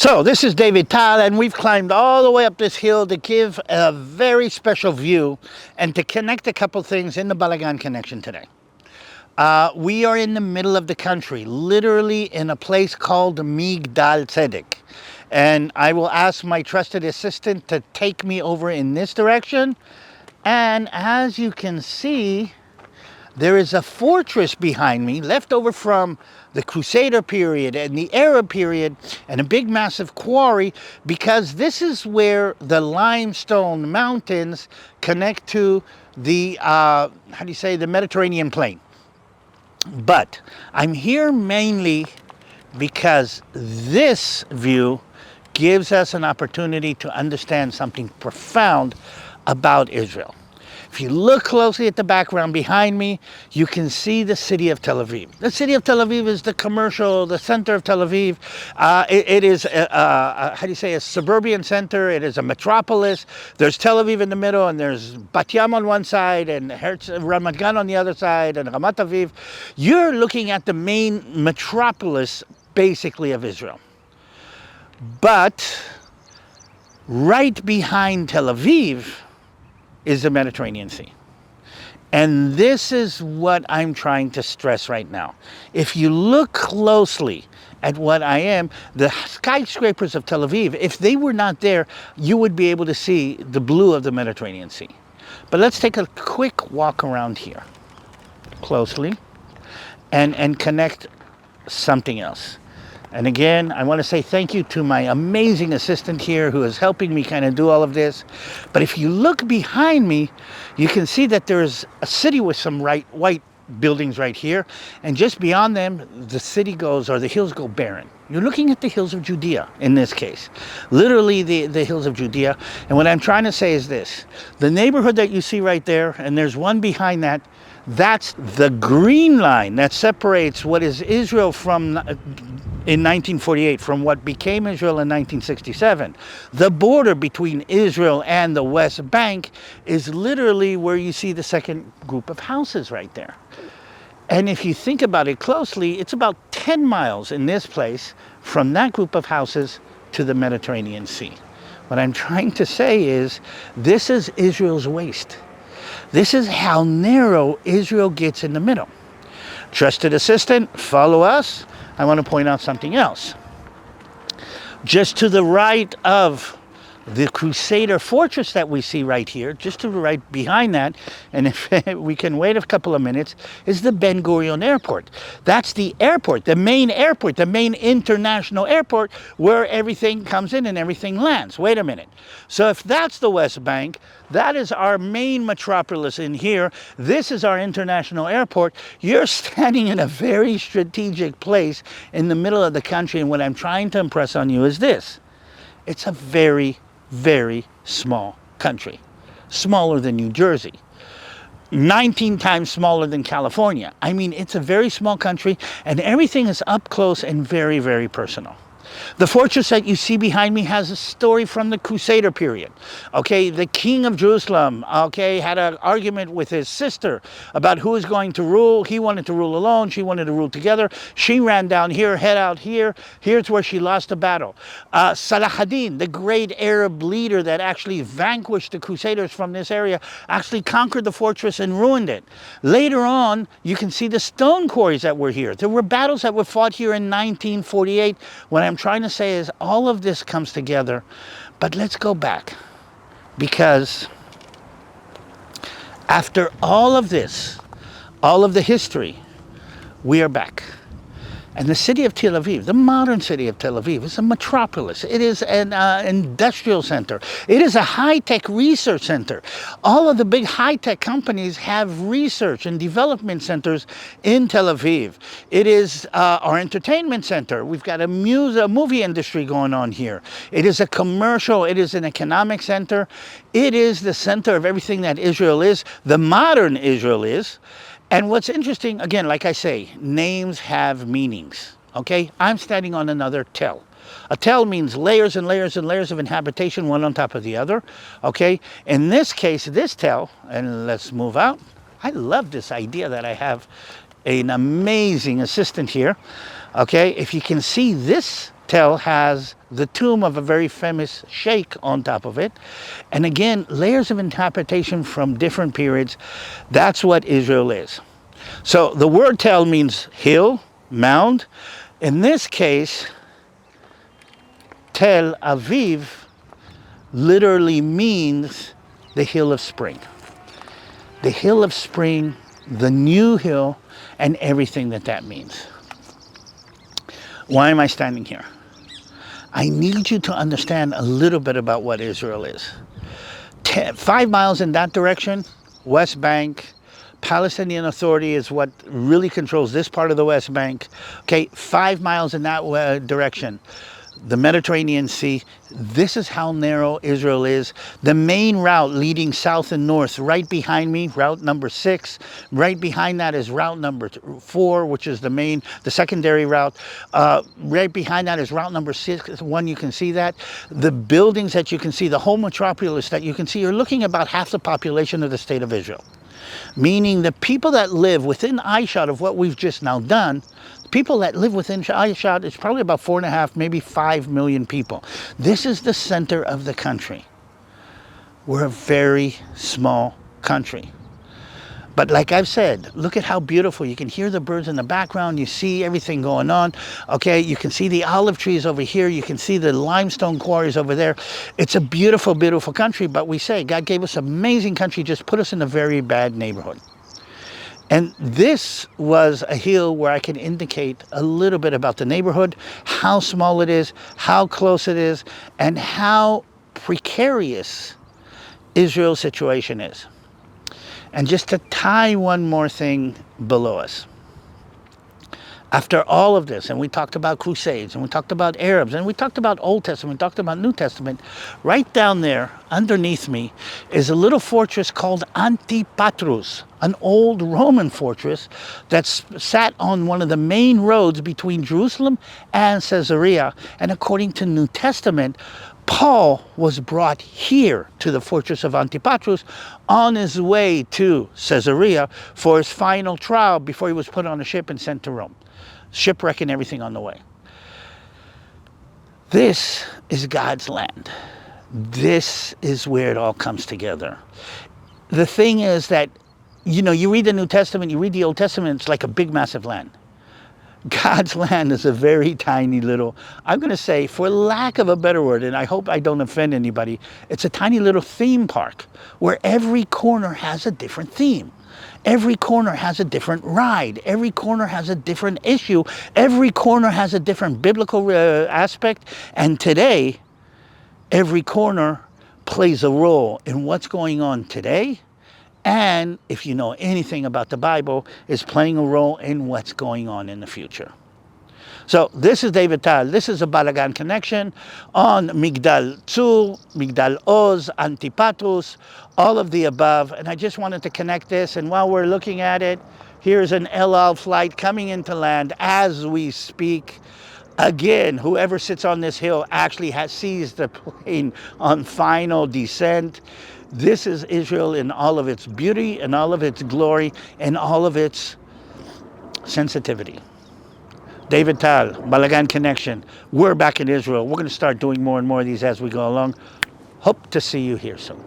So this is DaviD TaL, and we've climbed all the way up this hill to give a very special view and to connect a couple things in the Balagan connection today. We are in the middle of the country, literally in a place called Migdal Tzedek. And I will ask my trusted assistant to take me over in this direction. And as you can see, there is a fortress behind me, left over from the Crusader period and the Arab period, and a big massive quarry, because this is where the limestone mountains connect to the, the Mediterranean plain. But I'm here mainly because this view gives us an opportunity to understand something profound about Israel. If you look closely at the background behind me, you can see the city of Tel Aviv. The city of Tel Aviv is the center of Tel Aviv. It is, a suburban center. It is a metropolis. There's Tel Aviv in the middle, and there's Bat Yam on one side, and Ramat Gan on the other side, and Ramat Aviv. You're looking at the main metropolis, basically, of Israel. But right behind Tel Aviv is the Mediterranean Sea. And this is what I'm trying to stress right now. If you look closely at what I am, the skyscrapers of Tel Aviv, if they were not there, you would be able to see the blue of the Mediterranean Sea. But let's take a quick walk around here closely and connect something else. And again, I want to say thank you to my amazing assistant here who is helping me kind of do all of this. But if you look behind me, you can see that there's a city with some white buildings right here. And just beyond them, the city goes, or the hills go barren. You're looking at the hills of Judea in this case. Literally the hills of Judea. And what I'm trying to say is this. The neighborhood that you see right there, and there's one behind that, that's the green line that separates what is Israel from in 1948 from what became Israel in 1967. The border between Israel and the West Bank is literally where you see the second group of houses right there. And if you think about it closely, it's about 10 miles in this place from that group of houses to the Mediterranean Sea. What I'm trying to say is this is Israel's waist. This is how narrow Israel gets in the middle. Trusted assistant, follow us. I want to point out something else. Just to the right of the Crusader fortress that we see right here, just to the right behind that, and if we can wait a couple of minutes, is the Ben Gurion Airport. That's the airport, the main international airport where everything comes in and everything lands. Wait a minute. So if that's the West Bank, that is our main metropolis in here. This is our international airport. You're standing in a very strategic place in the middle of the country, and what I'm trying to impress on you is this. It's a very, very small country, smaller than New Jersey, 19 times smaller than California. I mean, it's a very small country, and everything is up close and very, very personal. The fortress that you see behind me has a story from the Crusader period. Okay, the king of Jerusalem, okay, had an argument with his sister about who is going to rule. He wanted to rule alone. She wanted to rule together. She ran down here, head out here. Here's where she lost the battle. Salah ad-Din, the great Arab leader that actually vanquished the Crusaders from this area, actually conquered the fortress and ruined it. Later on, you can see the stone quarries that were here. There were battles that were fought here in 1948. When I'm trying to say is all of this comes together, but let's go back, because after all of this, all of the history, we are back. And the city of Tel Aviv, the modern city of Tel Aviv, is a metropolis. It is an industrial center. It is a high-tech research center. All of the big high-tech companies have research and development centers in Tel Aviv. It is our entertainment center. We've got a movie industry going on here. It is a commercial, it is an economic center. It is the center of everything that Israel is, the modern Israel is. And what's interesting, again, like I say, names have meanings, okay? I'm standing on another tel. A tel means layers and layers and layers of inhabitation, one on top of the other, okay? In this case, this tel, and let's move out. I love this idea that I have an amazing assistant here. Okay, if you can see, this Tel has the tomb of a very famous sheikh on top of it. And again, layers of interpretation from different periods. That's what Israel is. So the word Tel means hill, mound. In this case, Tel Aviv literally means the hill of spring. The hill of spring, the new hill, and everything that that means. Why am I standing here? I need you to understand a little bit about what Israel is. 5 miles in that direction, West Bank, Palestinian Authority is what really controls this part of the West Bank. Okay, 5 miles in that direction, the Mediterranean Sea. This is how narrow Israel is. The main route leading south and north, right behind me, route number 6. Right behind that is route number 4, which is the secondary route. Right behind that is route number 6. One, you can see that. The buildings that you can see, the whole metropolis that you can see, you're looking about half the population of the state of Israel. Meaning the people that live within eyeshot of what we've just now done, people that live within eyeshot, it's probably about 4.5, maybe 5 million people. This is the center of the country. We're a very small country. But like I've said, look at how beautiful. You can hear the birds in the background. You see everything going on. Okay, you can see the olive trees over here. You can see the limestone quarries over there. It's a beautiful, beautiful country. But we say God gave us an amazing country, just put us in a very bad neighborhood. And this was a hill where I can indicate a little bit about the neighborhood, how small it is, how close it is, and how precarious Israel's situation is. And just to tie one more thing below us. After all of this, and we talked about crusades, and we talked about Arabs, and we talked about Old Testament, we talked about New Testament, right down there underneath me is a little fortress called Antipatris, an old Roman fortress that sat on one of the main roads between Jerusalem and Caesarea. And according to New Testament, Paul was brought here to the fortress of Antipatris on his way to Caesarea for his final trial before he was put on a ship and sent to Rome. Shipwreck and everything on the way. This is God's land. This is where it all comes together. The thing is that, you read the New Testament, you read the Old Testament, it's like a big, massive land. God's land is a very tiny little, I'm going to say, for lack of a better word, and I hope I don't offend anybody, it's a tiny little theme park where every corner has a different theme. Every corner has a different ride. Every corner has a different issue. Every corner has a different biblical aspect. And today, every corner plays a role in what's going on today. And if you know anything about the Bible, is playing a role in what's going on in the future. So this is DaviD TaL. This is a Balagan connection on Migdal Tzur, Migdal Oz, Antipatris, all of the above. And I just wanted to connect this. And while we're looking at it, here's an El Al flight coming into land as we speak. Again, whoever sits on this hill actually sees the plane on final descent. This is Israel in all of its beauty and all of its glory and all of its sensitivity. DaviD TaL, Balagan Connection. We're back in Israel. We're going to start doing more and more of these as we go along. Hope to see you here soon.